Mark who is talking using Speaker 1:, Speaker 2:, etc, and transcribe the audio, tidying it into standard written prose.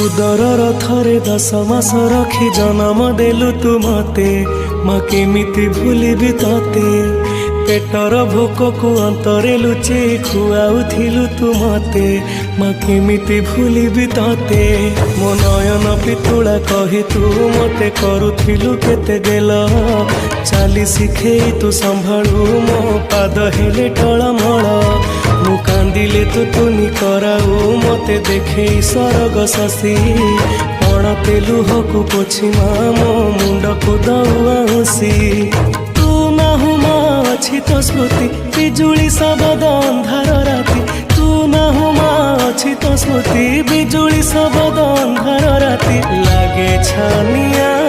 Speaker 1: उदरर थरे 10 मास रखी जन्म देलु तू मते माँ केमिति भूलिबी तते पेटर भोक को अंतरे लुचे खुआउथिलु तू मते माँ केमिति भूलिबी तते मो नयन पितुला कही तू मते करुथिलु केते गेल चाली शिखेई तू संभाळु मो पाद हेले टळमळ मु कांदिले तू तुनी कराऊ मते देखे सरग शशि पणते लुहकु पोछि मो मुंड को दउसी तू नाहु मा अछि तो स्मृति बिजुली सबद अंधार राति तू नाहु मा अछि तो स्मृति बिजुली सबद अंधार राति लागे छानिया